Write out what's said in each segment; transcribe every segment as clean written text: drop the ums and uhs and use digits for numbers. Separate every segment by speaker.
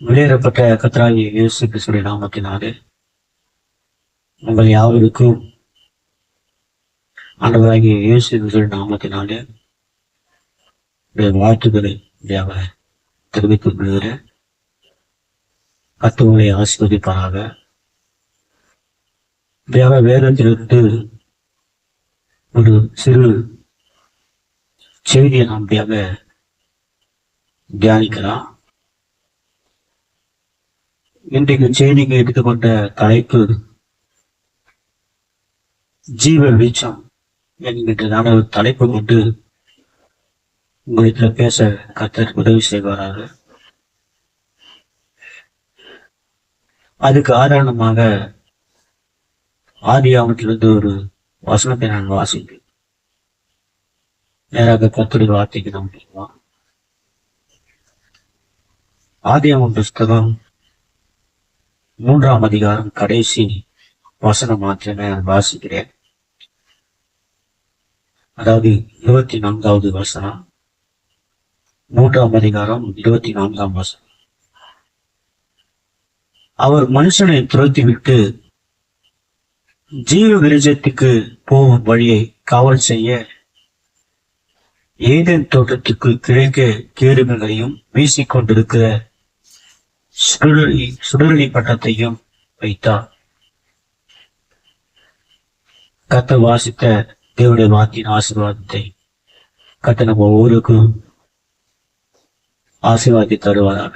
Speaker 1: வெளியேறப்பட்ட கர்த்தராகிய இயேசு கிறிஸ்துவின் நாமத்தினாலே உங்கள் யாவருக்கும் ஆண்டவராகிய இயேசு கிறிஸ்துவின் நாமத்தினாலே வாழ்த்துக்களை தெரிவித்துக் கொள்கிறேன். கர்த்தர் உங்களை ஆசீர்வதிப்பாராக. வேதத்திலிருந்து ஒரு சிறு செய்தியை நாம் தியானிக்கலாம். இன்றைக்கு செய்திக்கு எடுத்துக்கொண்ட தலைப்பு ஜீவ வெளிச்சம் என்கின்றதான ஒரு தலைப்பு கொண்டு உங்களிடத்துல பேச கர்த்தர் உதவி செய்வாராக. அதுக்கு ஆதாரணமாக ஆதியாகமத்திலிருந்து ஒரு வசனத்தை நான் வாசிப்பேன். நேராக கர்த்தருடைய வார்த்தைக்கு நாம் போகலாம். ஆதியாகம புஸ்தகம் 3ஆம் அதிகாரம் கடைசி வசனம் மாத்திரமே நான் வாசிக்கிறேன். அதாவது 24வது வசனம், 3ஆம் அதிகாரம் 24ஆம் வசனம். அவர் மனுஷனை துரத்திவிட்டு ஜீவ விருட்சத்துக்கு போகும் வழியை காவல் செய்ய ஏதேன் தோட்டத்துக்கு கிழக்கே கேருபைகளையும் வீசிக்கொண்டிருக்கிற சுடரொளி பட்டத்தையும் வைத்தார். கர்த்தர் வாசித்த தேவனுடைய வார்த்தையின் ஆசீர்வாதத்தை கர்த்தர் நம்ம ஒவ்வொருக்கும் ஆசீர்வாதத்தை தருவாராக.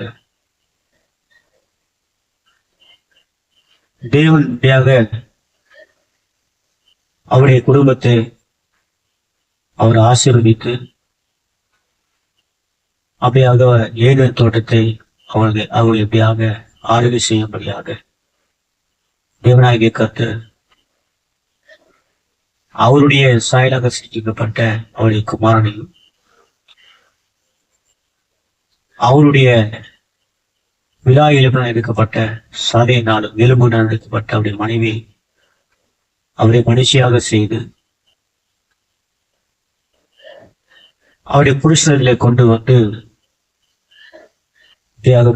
Speaker 1: தேவன் அவருடைய குடும்பத்தை அவர் ஆசீர்வதித்து அப்படியாக ஏதேன் தோட்டத்தை அவர்கள் எப்படியாக ஆளுகை செய்யும்படியாக தேவனாகிய கர்த்தர் அவருடைய சாயலாக சிருஷ்டிக்கப்பட்ட அவருடைய குமாரனையும் அவருடைய விழா எலும்புடன் எடுக்கப்பட்ட சதையினாலும் எலும்புடன் எடுக்கப்பட்ட அவருடைய மனைவி அவரை மனுஷியாக செய்து அவருடைய புருஷர்களை கொண்டு வந்து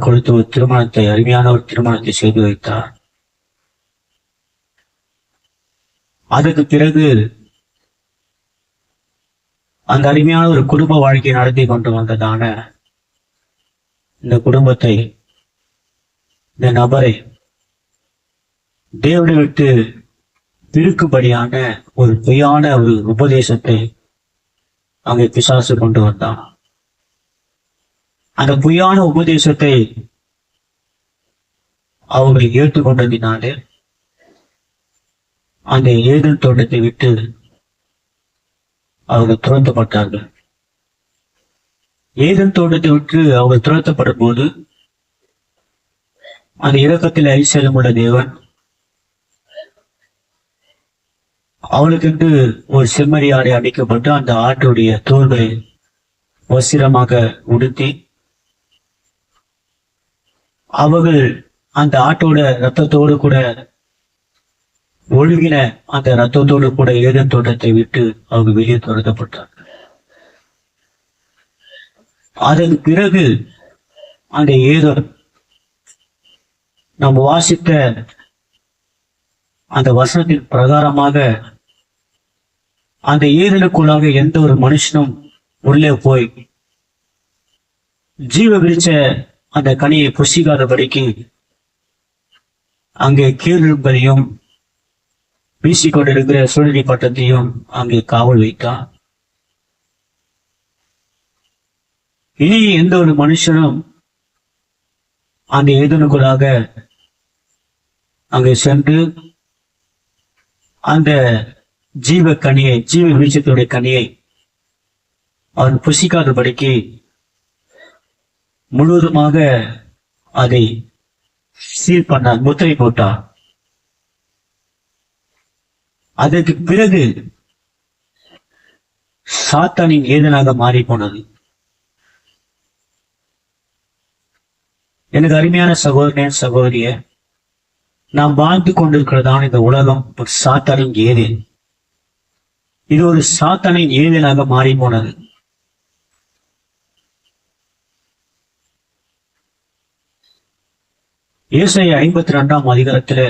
Speaker 1: கொடுத்து ஒரு திருமணத்தை, அருமையான ஒரு திருமணத்தை செய்து வைத்தார். அதற்கு பிறகு அந்த அருமையான ஒரு குடும்ப வாழ்க்கையை நடத்தி கொண்டு வந்ததான இந்த குடும்பத்தை, இந்த நபரை தேவனை விட்டு பிரிக்கும்படியான ஒரு பொய்யான ஒரு உபதேசத்தை அங்கே பிசாசு கொண்டு வந்தான். அந்த பொய்யான உபதேசத்தை அவர்கள் ஏற்றுக்கொண்டதினாலே அந்த ஏதேன் தோட்டத்தை விட்டு அவர்கள் துரத்தப்பட்டார்கள். ஏதேன் தோட்டத்தை விட்டு அவர்கள் துரத்தப்படும் போது அந்த இரக்கத்தில் ஐஸ்வர்யம் உள்ள தேவன் அவளுக்கென்று ஒரு செம்மறி ஆடை அடிக்கப்பட்டு அந்த ஆட்டுடைய தோள்களை வசிரமாக உடுத்தி அவர்கள் அந்த ஆட்டோட ரத்தத்தோடு கூட ஒழுகின அந்த ரத்தத்தோடு கூட ஏதேன் தோட்டத்தை விட்டு அவங்க வெளியே துரத்தப்பட்டார்கள். அதற்கு பிறகு அந்த ஏதேன் நாம் வாசித்த அந்த வசனத்தின் பிரகாரமாக அந்த ஏதேனுக்குள்ளாக எந்த ஒரு மனுஷனும் உள்ளே போய் ஜீவ விருட்ச அந்த கனியை புசிக்காதபடிக்கு அங்கே கேள்விகளையும் வீசிக்கொண்டிருக்கிற சுழலி பட்டத்தையும் அங்கே காவல் வைத்தான். இனி எந்த ஒரு மனுஷனும் அந்த ஏதேனுக்குள்ளாக அங்கே சென்று அந்த ஜீவ கனியை, ஜீவ விருட்சத்துடைய கனியை அவன் புசிக்காதபடிக்கு முழுவதுமாக அதை சீல் பண்ணார், முத்திரை போட்டார். அதற்கு பிறகு சாத்தானின் ஏதனாக மாறி போனது. எனக்கு அருமையான சகோதரனே, சகோதரிய, நாம் வாழ்ந்து கொண்டிருக்கிறதான இந்த உலகம் ஒரு சாத்தானின் ஏதேன். இது ஒரு சாத்தானின் ஏதேனாக மாறி போனது. ஏசாயா 52ஆம் அதிகாரத்துல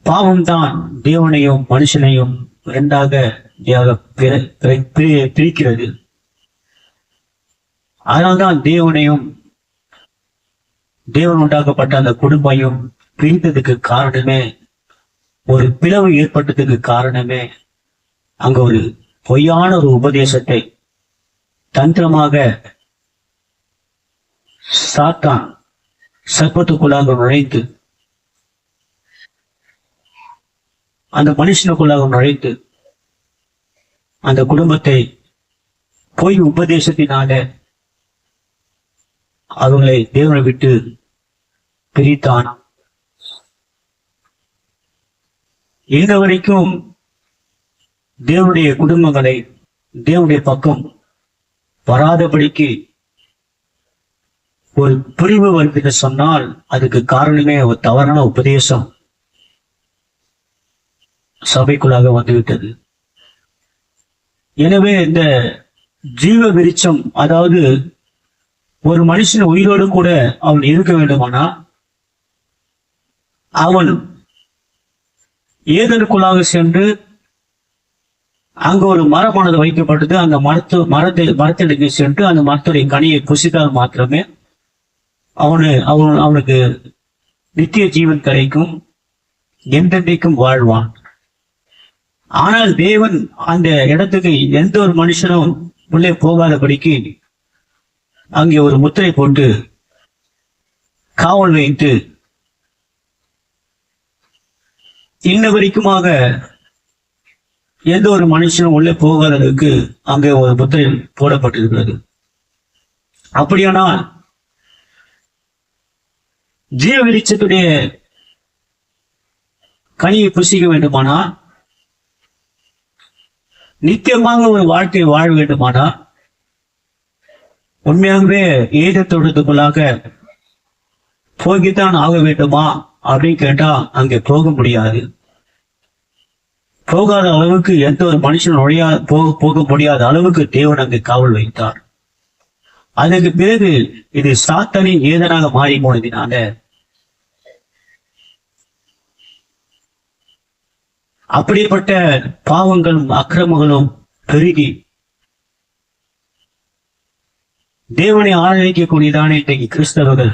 Speaker 1: பாவம்தான் தேவனையும் மனுஷனையும் இரண்டாக பிரிக்கிறது. அதனால்தான் தேவன் உண்டாக்கப்பட்ட அந்த குடும்பையும் பிரிந்ததுக்கு காரணமே, ஒரு பிளவு ஏற்பட்டதுக்கு காரணமே, அங்க ஒரு பொய்யான ஒரு உபதேசத்தை தந்திரமாக சாத்தான் சர்ப்பத்துக்குள்ளாக நுழைத்து, அந்த மனுஷனுக்குள்ளாக நுழைத்து அந்த குடும்பத்தை பொய் உபதேசத்தினால அவர்களை தேவனை விட்டு பிரித்தான். இந்த வரைக்கும் தேவனுடைய குடும்பங்களை தேவனுடைய பக்கம் வராதபடிக்கு ஒரு பிரிவு வருது சொன்னால் அதுக்கு காரணமே ஒரு தவறான உபதேசம் சபைக்குள்ளாக வந்துவிட்டது. எனவே இந்த ஜீவ விருட்சம், அதாவது ஒரு மனுஷன் உயிரோடு கூட அவன் இருக்க வேண்டுமானா அவன் ஏதனுக்குள்ளாக சென்று அங்கு ஒரு மரமானது வைக்கப்பட்டது. அந்த மரத்திற்கு சென்று அந்த மரத்துடைய கனியை புசித்தால் மாத்திரமே அவனுக்கு நித்திய ஜீவன் கிடைக்கும், என்றென்றைக்கும் வாழ்வான். ஆனால் தேவன் அந்த இடத்துக்கு எந்த ஒரு மனுஷனும் உள்ளே போகாதபடிக்கு அங்கே ஒரு முத்திரை போட்டு காவல் வைத்து இன்ன வரைக்குமாக எந்த ஒரு மனுஷனும் உள்ளே போகாததுக்கு அங்கே ஒரு முத்திரை போடப்பட்டிருக்கிறது. அப்படியானால் ஜீவ விருட்சத்துடைய கனியை புசிக்க வேண்டுமானா, நித்தியமாக ஒரு வாழ்க்கையை வாழ வேண்டுமானா, உண்மையாகவே ஏதன் தோட்டத்துக்குள்ளாக போய்தான் ஆக வேண்டுமா அப்படின்னு கேட்டா அங்கே போக முடியாது. போகாத அளவுக்கு எந்த ஒரு மனுஷன் போக முடியாத அளவுக்கு தேவன் அங்கு காவல் வைத்தார். அதற்கு பிறகு இது சாத்தானின் ஏதனாக மாறி போனதினால அப்படிப்பட்ட பாவங்களும் அக்கிரமங்களும் பெருகி தேவனை ஆராதிக்கக்கூடியதான இன்றைக்கு கிறிஸ்தவர்கள்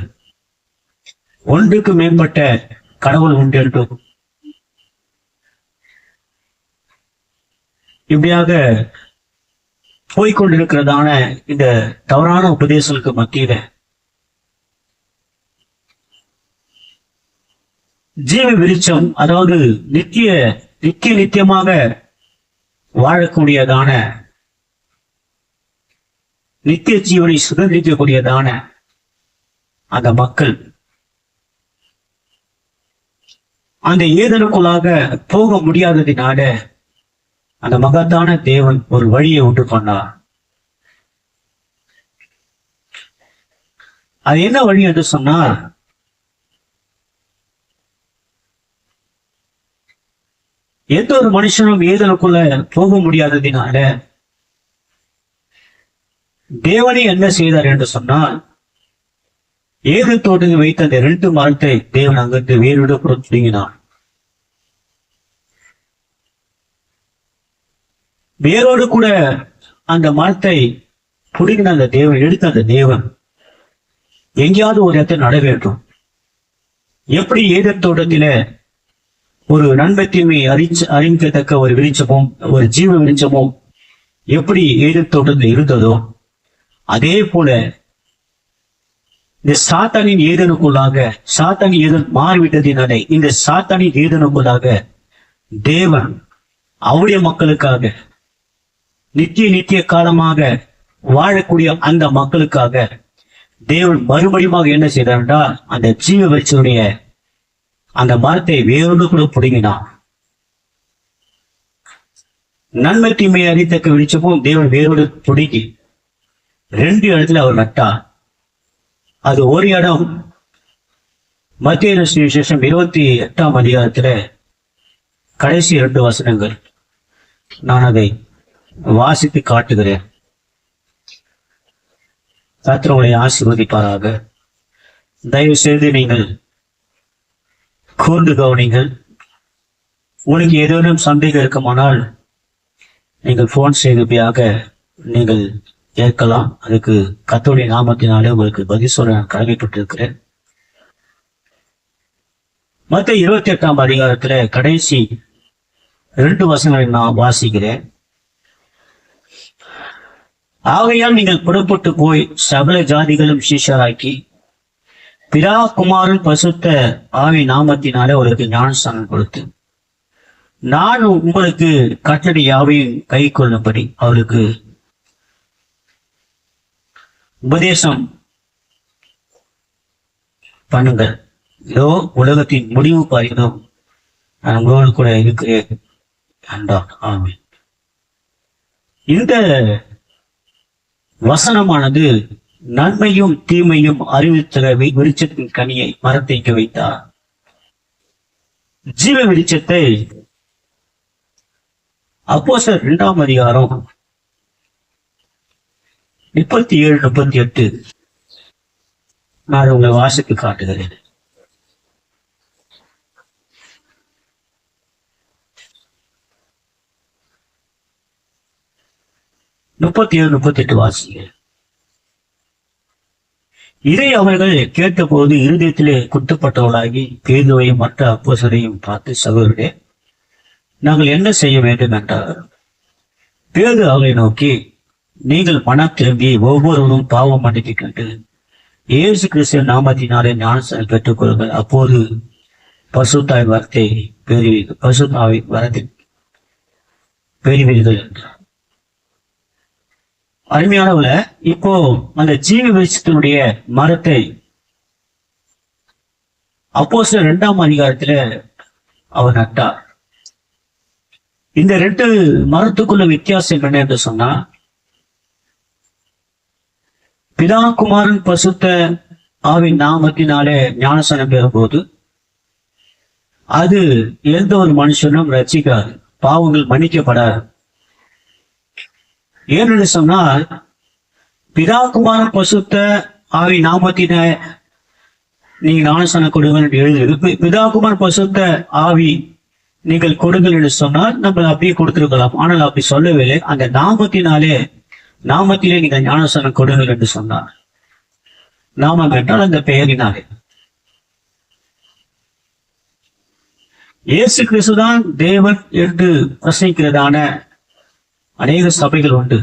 Speaker 1: ஒன்றுக்கு மேம்பட்ட கடவுள் உண்டு என்றும் இப்படியாக போய்கொண்டிருக்கிறதான இந்த தவறான உபதேசங்களுக்கு மத்தியில ஜீவ விருட்சம், அதாவது நித்தியமாக வாழக்கூடியதான நித்திய ஜீவனை சுதந்திரிக்கக்கூடியதான அந்த மக்கள் அந்த ஏதனுக்குள்ளாக போக முடியாததினால அந்த மகத்தான தேவன் ஒரு வழியை உண்டு பண்ணார். அது என்ன வழி என்று சொன்னால், எந்த ஒரு மனுஷனும் ஏதனுக்குள்ள போக முடியாததினால தேவனை என்ன செய்தார் என்று சொன்னால், ஏதன் தோட்டத்தில் வைத்த அந்த 2 மரத்தை தேவன் அங்கிருந்து வேரோடு புறத்துங்கினார். வேரோடு கூட அந்த மரத்தை புடுங்கின அந்த தேவன், எடுத்த அந்த தேவன் எங்கேயாவது ஒரு இடத்தை நட வேண்டும். எப்படி ஏதன் தோட்டத்தில ஒரு நன்மை தீமை அறிவிக்கத்தக்க ஒரு விருட்சமும் ஒரு ஜீவ விருட்சமும் எப்படி ஏதன் தோட்டத்தில் இருந்ததோ, அதே போல இந்த சாத்தானின் ஏதன் மாறிவிட்டதினாலே இந்த சாத்தானின் ஏதனுக்குள்ளாக தேவன் அவருடைய மக்களுக்காக நித்திய காலமாக வாழக்கூடிய அந்த மக்களுக்காக தேவன் மறுபடியும் என்ன செய்தார் என்றால், அந்த ஜீவ விருட்சத்துடைய அந்த மரத்தை வேரோடு கூட பிடுங்கினார். நன்மை தீமையை அறித்தக்க விருட்சமும் தேவன் வேரோடு பிடுங்கி 2 இடத்துல அவர் நட்டார். அது ஒரு இடம் மத்தேயு சுவிசேஷம் 28ஆம் அதிகாரத்துல கடைசி 2 வசனங்கள். நான் அதை வாசித்து காட்டுகிறேன். கர்த்தர் உங்களை ஆசீர்வதிப்பாராக. தயவு செய்து நீங்கள் கூர்ந்து கவனிங்கள். உங்களுக்கு ஏதேனும் சந்தேகம் இருக்குமானால் நீங்கள் போன் செய்தபடியாக நீங்கள் கேட்கலாம். அதுக்கு கர்த்தருடைய நாமத்தினாலே உங்களுக்கு பதில் சொல்ல நான் கடமைப்பட்டிருக்கிறேன். மத்தேயு 28ஆம் அதிகாரத்துல கடைசி 2 வசனங்களை நான் வாசிக்கிறேன். ஆகையால் நீங்கள் புறப்பட்டு போய் சகல ஜாதிகளும் சீஷராக்கி பிதா குமாரன் பரிசுத்த ஆவி நாமத்தினாலே அவருக்கு ஞானஸ்நானம் கொடுத்து நான் உங்களுக்கு கட்டளை யாவையும் கை கொள்ளும்படி அவருக்கு உபதேசம் பண்ணுங்கள். இதோ உலகத்தின் முடிவு பாரினோம் நான் உங்களோடு கூட இருக்கிறேன் என்றார். ஆமென். இந்த வசனமானது நன்மையும் தீமையும் அறிவித்தர விருட்சத்தின் கனியை மரத்தைக்கு வைத்தார். ஜீவ விருட்சத்தை அப்போஸ்தலர் 2ஆம் அதிகாரம் 37-38 நான் உங்களை வாசித்து காட்டுகிறேன். 37-38 வாசிங்க. இதை அவர்கள் கேட்டபோது இருதயத்திலே குத்தப்பட்டவர்களாகி பேதுவையும் மற்ற அப்போஸ்தலரையும் பார்த்து, சகோதரரே, நாங்கள் என்ன செய்ய வேண்டும் என்றார். பேது அவரை நோக்கி, நீங்கள் மனம் திரும்பி ஒவ்வொருவரும் பாவம் மன்னிப்பு கண்டு இயேசு கிறிஸ்துவின் நாமத்தினாலே ஞானஸ்நானம் பெற்றுக் கொள்ளுங்கள். அப்போது பரிசுத்தாவின் வரத்தை பெறுவீர்கள். பரிசுத்தாவின் வரத்தை பெறுவீர்கள் என்றார். அருமையானவர்களே, இப்போ அந்த ஜீவ விருட்சத்தினுடைய மரத்தை அப்போஸ்தலர் 2ஆம் அதிகாரத்துல அவர் நட்டார். இந்த 2 மரத்துக்குள்ள வித்தியாசம் என்ன என்று சொன்னா, பிதா குமாரன் பரிசுத்த ஆவின் நாமத்தினாலே ஞானஸ்நானம் பெறும்போது அது எந்த ஒரு மனுஷனும் ரட்சிக்காது, பாவங்கள் மன்னிக்கப்படாது. ஏன்னு சொன்னால், பிதா குமாரன் பரிசுத்த ஆவி நாமத்தின நீங்க ஞானஸ்நானம் கொடுங்கள் என்று எழுது. பிதா குமாரன் பரிசுத்த ஆவி நீங்கள் கொடுங்கள் என்று சொன்னால் நம்ம அப்படியே கொடுத்திருக்கலாம். ஆனால் அப்படி சொல்லவில்லை. அந்த நாமத்திலே நீங்கள் ஞானஸ்நானம் கொடுங்கள் என்று சொன்னார். நாமம் என்றால் அந்த பெயரினாலே. இயேசு கிறிஸ்துதான் தேவன் என்று பிரசங்கிக்கிறதான அநேக சபைகள் உண்டு.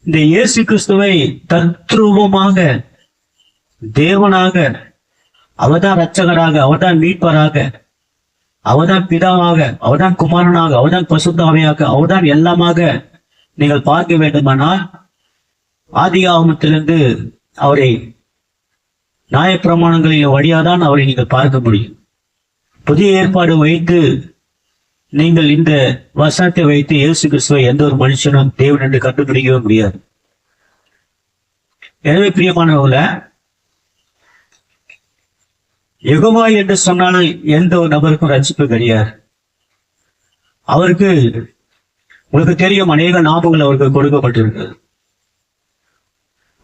Speaker 1: இந்த இயேசு கிறிஸ்துவை தத்ரூபமாக தேவனாக, அவர்தான் இரட்சகராக, அவர்தான் மீட்பராக, அவர்தான் பிதாவாக, அவர்தான் குமாரனாக, அவர்தான் பரிசுத்தாவியாக, அவர்தான் எல்லாமாக நீங்கள் பார்க்க வேண்டுமானால் ஆதியாகமத்திலிருந்து அவரை நியாயப்பிரமாணங்களின் வழியாதான் அவரை நீங்கள் பார்க்க முடியும். புதிய ஏற்பாடு வைத்து நீங்கள் இந்த வசனத்தை வைத்து இயேசு கிறிஸ்துவை எந்த ஒரு மனுஷனும் தேவன் என்று கண்டுபிடிக்கவே முடியாது. எனவே பிரியமானவர்களே, யெகோவா என்று சொன்னால் எந்த ஒரு நபருக்கும் ரட்சிப்பு கிடையாது. அவருக்கு உங்களுக்கு தெரியும், அநேக நாமங்கள் அவருக்கு கொடுக்கப்பட்டிருக்கு.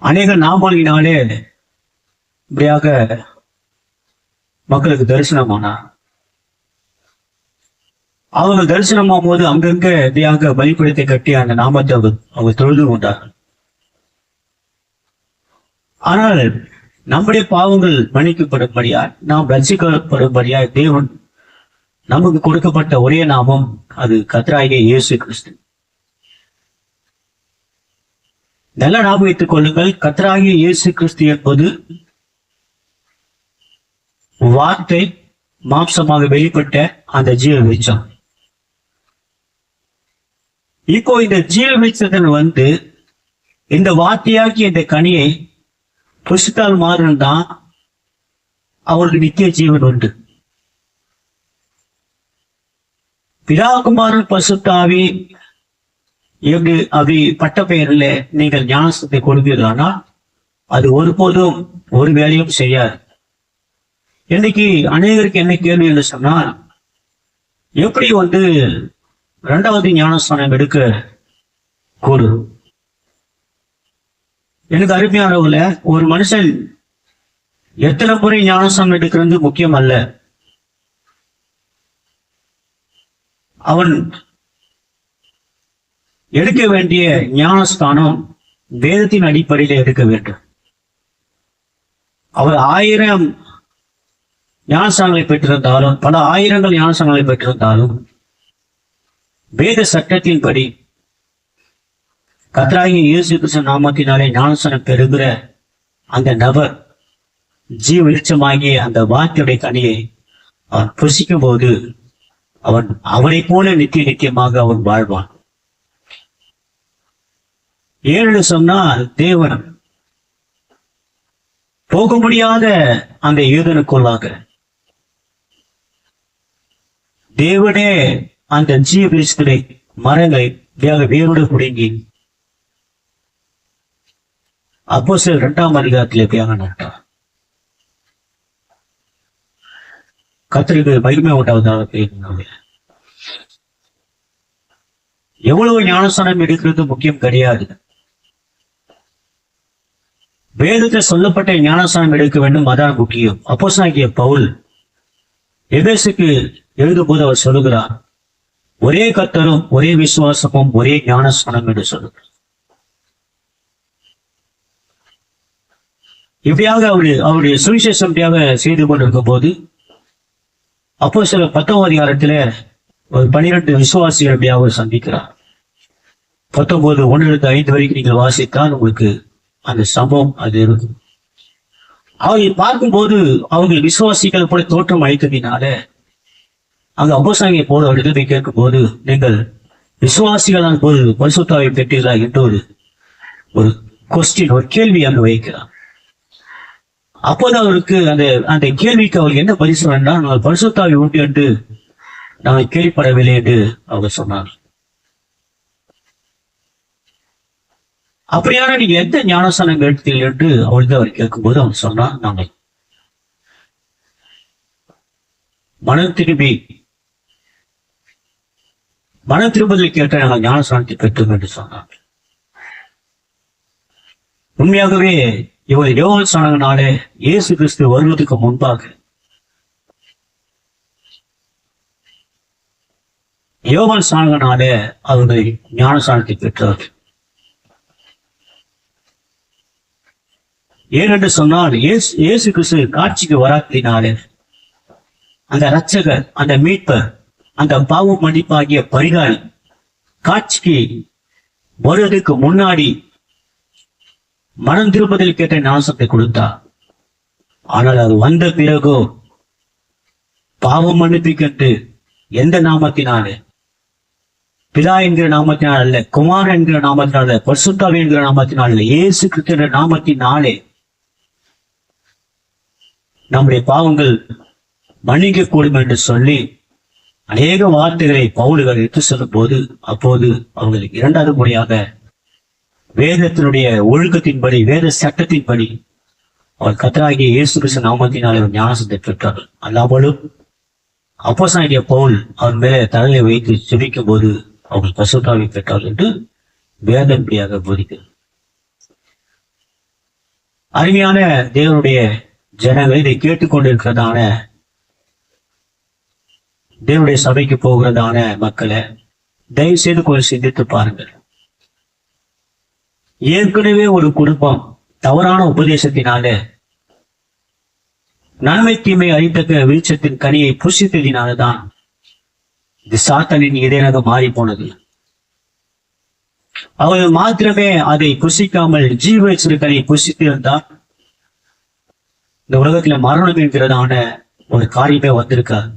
Speaker 1: அநேக நாமங்களினாலே இப்படியாக மக்களுக்கு தரிசனமானார். அவர்கள் தரிசனமாகும் போது அங்கங்க இப்படியாக பலிபீடத்தை கட்டி அந்த நாமத்தை அவங்க தொழுது கொண்டார்கள். ஆனால் நம்முடைய பாவங்கள் மன்னிக்கப்படும்படியாய், நாம் ரட்சிக்கப்படும்படியாய் தேவன் நமக்கு கொடுக்கப்பட்ட ஒரே நாமம் அது கர்த்தராகிய இயேசு கிறிஸ்து. நல்லா ஞாபகம் வைத்துக் கொள்ளுங்கள், கர்த்தராகிய இயேசு கிறிஸ்து என்பது வார்த்தை மாம்சமாக வெளிப்பட்ட அந்த ஜீவ விருட்சம். இப்போ இந்த ஜீவ விருட்சத்தின் இந்த வார்த்தையாக்கி இந்த கனியை புசித்தால் மாறுதான் அவருக்கு நித்திய ஜீவன் உண்டு. பிதாகுமாரன் பரிசுத்த ஆவி எப்படி அப்படி பட்ட பெயரில் நீங்கள் ஞானஸ்நானத்தை கொடுப்பீர்களானா அது ஒருபோதும் ஒரு வேலையும் செய்யாது. இன்னைக்கு அநேகருக்கு என்ன கேள்வி என்று சொன்னால், எப்படி 2வது ஞானஸ்நானம் எடுக்க கூடும்? எனக்கு அருமையானவங்கள, ஒரு மனுஷன் எத்தனை முறை ஞானஸ்நானம் எடுக்கிறது முக்கியம் அல்ல. அவன் எடுக்க வேண்டிய ஞானஸ்தானம் வேதத்தின் அடிப்படையில் எடுக்க வேண்டும். அவர் 1000 ஞானஸ்தானங்களை பெற்றிருந்தாலும், பல ஆயிரங்கள் ஞானஸ்தானங்களை பெற்றிருந்தாலும், வேத சட்டத்தின்படி கர்த்தராகிய இயேசு கிறிஸ்து நாமத்தினாலே ஞானஸ்தானம் பெறுகிற அந்த நபர் ஜீவ வெளிச்சமாகிய அந்த வார்த்தையுடைய கனியை அவன் புசிக்கும் போது அவனை போல நித்தியமாக அவன் வாழ்வான். ஏன்னு சொன்னால், தேவன் போக முடியாத அந்த யூதனுக்குள்ளாக தேவனே அந்த ஜீவ வெளிச்சத்தை மரங்களை வேரோடு பிடுங்கி அப்போஸ்தலர் 2ஆம் அதிகாரத்தில் எப்படியாக நட்டார். கர்த்தருக்கு மகிமை உண்டாவதாக. எவ்வளவு ஞானஸ்நானம் எடுக்கிறது முக்கியம் கிடையாது. வேதத்தில் சொல்லப்பட்ட ஞானஸ்நானம் எடுக்க வேண்டும், அதான் முக்கியம். அப்போஸ்தலனாகிய பவுல் எபேசுக்கு எழுதும்போது அவர் சொல்லுகிறார், ஒரே கர்த்தரும் ஒரே விசுவாசமும் ஒரே ஞானஸ்நானம் என்று சொல்லுகிறார். இப்படியாக அவருடைய சுவிசேஷம் செய்து கொண்டிருக்கும் போது அப்போஸ்தலர் 10ஆம் அதிகாரத்துல ஒரு 12 விசுவாசிகள் எப்படியாக சந்திக்கிறார். 19:1-5 வரைக்கும் நீங்கள் வாசித்தால் உங்களுக்கு அந்த சம்பவம் அது இருக்கும். அவர்கள் பார்க்கும்போது அவர்கள் விசுவாசிகள் போல தோற்றம் அளித்ததினால அங்க அப்போஸ்தலனாகிய பவுல் அவர்களிடத்தை கேட்கும் போது, நீங்கள் விசுவாசிகளான போது பரிசுத்த ஆவியை பெற்றீர்களா என்று ஒரு கொஸ்டின், ஒரு கேள்வி அங்கு வைக்கிறார். அப்போது அவருக்கு அந்த கேள்விக்கு அவர் என்ன பதில் சொன்னார், நாங்கள் பரிசுத்த ஆவி உண்டு என்று நாங்கள் கேள்விப்படவில்லை என்று அவர் சொன்னார். அப்படியான நீங்க எந்த ஞானஸ்நானம் எடுத்தீர்கள் என்று அவளுக்கு அவர் கேட்கும்போது அவன் சொன்னார், நாங்கள் மனம் திரும்புதலை கேட்ட நாங்கள் ஞானஸ்நானத்தை பெற்றோம் என்று சொன்னார். உண்மையாகவே இவர் யோவான் ஸ்நானத்தினாலே இயேசு கிறிஸ்து வருவதற்கு முன்பாக யோவான் ஸ்நானத்தினாலே அவர்கள் ஞானஸ்நானத்தை பெற்றார். ஏனென்று சொன்னால், இயேசு கிறிஸ்து காட்சிக்கு வராத்தினாலே அந்த இரட்சகர், அந்த மீட்பர், அந்த பாவ மன்னிப்பாகிய பரிகாரி காட்சிக்கு வருவதற்கு முன்னாடி மனம் திரும்பதில் கேட்ட ஞானஸ்நானத்தை கொடுத்தார். ஆனால் அது வந்த பிறகோ பாவம் மன்னிப்புக்கென்று எந்த நாமத்தினாலே, பிதா என்கிற நாமத்தினால் அல்ல, குமாரன் என்கிற நாமத்தினால் அல்ல, பரிசுத்த ஆவி என்கிற நாமத்தினால் அல்ல, இயேசு கிறிஸ்து என்ற நாமத்தினாலே நம்முடைய பாவங்கள் மன்னிக்க கூடும் என்று சொல்லி அநேக வார்த்தைகளை பவுல்கள் எடுத்து செல்லும் போது, அப்போது அவங்களுக்கு 2வது முறையாக வேதத்தினுடைய ஒழுக்கத்தின்படி, வேத சட்டத்தின்படி அவர் கர்த்தராகிய இயேசு கிறிஸ்து நாமத்தினாலே ஞானஸ்நானத்தை பெற்றார். அல்லாமலும் அப்போஸ்தலனாகிய பவுல் அவர் மேலே தலையை வைத்து ஜெபிக்கும் போது அவர்கள் பரிசுத்த ஆவியை பெற்றார் என்று வேதப்படியாக போதிக்கிறது. அருமையான தேவனுடைய ஜனங்கள், இதை கேட்டுக்கொண்டிருக்கிறதான தேவனுடைய சபைக்கு போகிறதான மக்களை தயவு செய்து கொஞ்சம் சிந்தித்து பாருங்கள். ஏற்கனவே ஒரு குடும்பம் தவறான உபதேசத்தினால நன்மை தீமை அறிந்தக்க விருட்சத்தின் கனியை புசித்ததினால்தான் இது சாத்தானின் இதயமாக மாறி போனது. அவர்கள் மாத்திரமே அதை புசிக்காமல் ஜீவ கனியை புசித்திருந்தால் இந்த உலகத்துல மரணம் என்கிறதான ஒரு காரியமே வந்திருக்காது.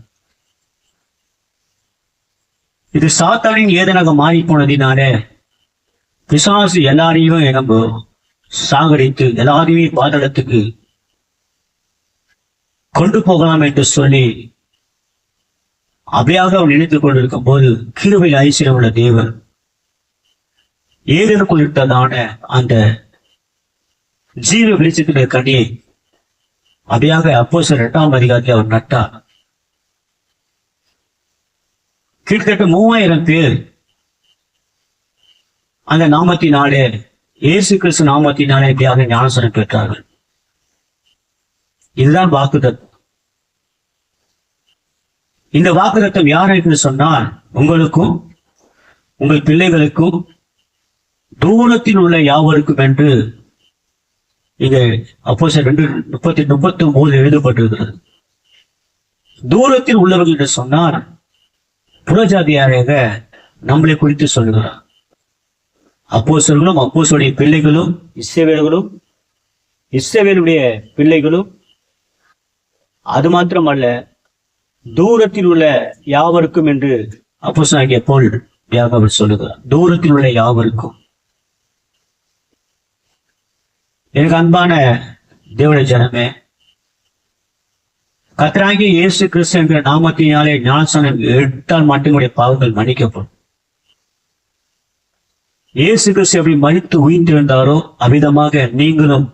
Speaker 1: இது சாத்தானின் ஏதனாக மாறி போனதினால பிசாசு எல்லாரையும் நம்ம சாகடித்து எல்லாரையுமே பாதாளத்துக்கு கொண்டு போகலாம் என்று சொல்லி அப்படியாக அவர் நினைத்துக் கொண்டிருக்கும் போது, கிருபை ஐஸ்வர்யம் உள்ள தேவன் ஏதனுக்குள் இருந்ததான அந்த ஜீவ வெளிச்சத்தினுடைய கனியை அப்படியாக அப்போஸ்தலர் 2ஆம் அதிகாரத்தில் அவர் நட்டார். கிட்டத்தட்ட 3000 பேர் அந்த நாமத்தினாலே, இயேசு கிறிஸ்து நாமத்தினாலே இப்படியாக ஞானஸ்நானம் பெற்றார்கள். இதுதான் வாக்குத்தத்தம். இந்த வாக்குத்தத்தம் யாருக்கு சொன்னால் உங்களுக்கும் உங்கள் பிள்ளைகளுக்கும் தூரத்தில் உள்ள யாவருக்கும் என்று இங்க அப்போஸ்தலர் 2:33 எழுதப்பட்டிருக்கிறது. தூரத்தில் உள்ளவர்கள் என்று சொன்னால் புறஜாதியாக நம்மளை குறித்து சொல்லுகிறார். அப்போஸ்தலர்களும் அப்போஸ்தலருடைய பிள்ளைகளும் இஸ்ரவேலுடைய பிள்ளைகளும், அது மாத்திரமல்ல தூரத்தில் உள்ள யாவருக்கும் என்று அப்போஸ்தலனாகிய பவுல் அவர் சொல்லுகிறார். தூரத்தில் உள்ள யாவருக்கும். எனக்கு அன்பான தேவனுடைய ஜனமே, கர்த்தராகிய இயேசு கிறிஸ்து என்கிற நாமத்தினாலே ஞானஸ்நானம் எடுத்தால் மட்டும் பாவங்கள் மன்னிக்கப்படும். இயேசு கிறிஸ்து எப்படி மரித்து உயிர்த்திருந்தாரோ அவ்விதமாக நீங்களும்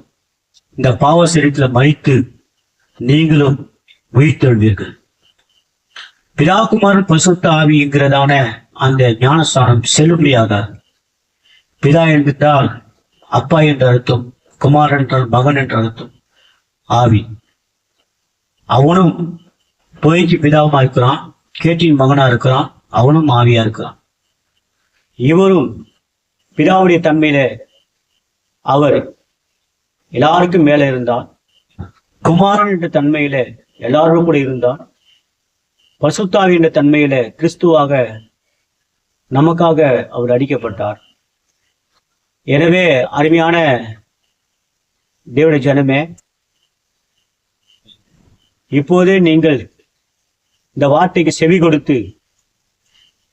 Speaker 1: இந்த பாவ சரீரத்தில் மரித்து நீங்களும் உயிர்த்தெழுவீர்கள். பிதாகுமாரன் பரிசுத்த ஆவிங்கிறதான அந்த ஞானஸ்நானம் செல்லுபடியாகாது. பிதா என்றால் அப்பா என்ற அர்த்தம், குமாரன் என்றால் மகன் என்ற அர்த்தம், ஆவி. அவனும் தொகைக்கு பிதாவுமா இருக்கிறான், கேட்டின் மகனா இருக்கிறான், அவனும் ஆவியா இருக்கிறான். இவரும் பிதாவுடைய தன்மையில அவர் எல்லாருக்கும் மேல இருந்தான். குமாரன் என்ற தன்மையில எல்லாரும் கூட இருந்தான். பரிசுத்தாவி என்ற தன்மையில கிறிஸ்துவாக நமக்காக அவர் அடிக்கப்பட்டார். எனவே அருமையான தேவனுடைய ஜனமே, இப்போதே நீங்கள் இந்த வார்த்தைக்கு செவி கொடுத்து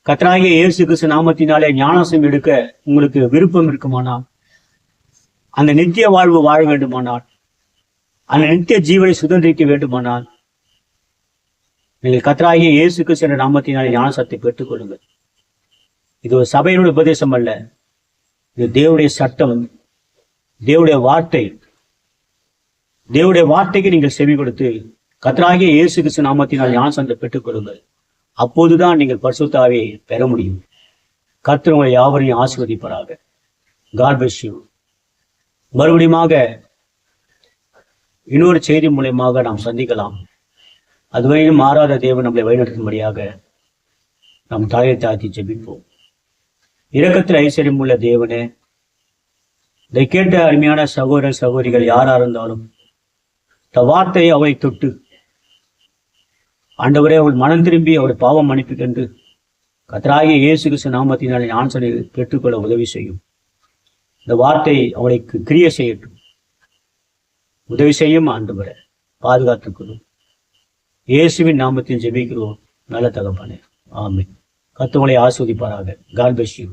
Speaker 1: கர்த்தராகிய இயேசு கிறிஸ்து நாமத்தினாலே ஞானஸ்நானம் எடுக்க உங்களுக்கு விருப்பம் இருக்குமானால், அந்த நித்திய வாழ்வு வாழ வேண்டுமானால், அந்த நித்திய ஜீவனை சுதந்திரிக்க வேண்டுமானால், நீங்கள் கர்த்தராகிய இயேசு கிறிஸ்து என்ற நாமத்தினாலே ஞானஸ்நானத்தை பெற்றுக் கொள்ளுங்கள். இது ஒரு சபையினுடைய உபதேசம் அல்ல, இது தேவனுடைய சட்டம், தேவனுடைய வார்த்தை. தேவனுடைய வார்த்தைக்கு நீங்கள் செவி கொடுத்து கர்த்தராகிய இயேசு கிறிஸ்து நாமத்தினால் ஞானஸ்நானத்தை பெற்றுக் கொள்ளுங்கள். அப்போதுதான் நீங்கள் பரிசுத்த ஆவியை பெற முடியும். கர்த்தர் உங்களை யாவரையும் ஆசீர்வதிப்பாராக. God bless you. மறுபடியுமாக இன்னொரு செய்தி மூலமாக நாம் சந்திக்கலாம். அதுவரையும் மாறாத தேவன் நம்மளை வழிநடத்தும்படியாக நாம் தலையை தாழ்த்தி ஜெபிப்போம். இரக்கத்தில் ஐஸ்வர்யம் உள்ள தேவனே, இதை கேட்ட அருமையான சகோதர சகோதரிகள் யாரா இருந்தாலும் இந்த வார்த்தையை அவை தொட்டு ஆண்டவரே அவள் மனம் திரும்பி அவள் பாவம் மன்னிப்புக்கென்று கர்த்தராகிய இயேசு கிறிஸ்து நாமத்தினாலே ஞானஸ்நானம் பெற்றுக்கொள்ள உதவி செய்யும். இந்த வார்த்தை அவளுக்கு கிரியை செய்யட்டும். உதவி செய்யும் ஆண்டவரே, பாதுகாத்துக்கணும். இயேசுவின் நாமத்தில் ஜெபிக்கிறோம் நல்ல தகப்பனே, ஆமென். கர்த்தர் உங்களை ஆசீர்வதிப்பாராக. God bless you.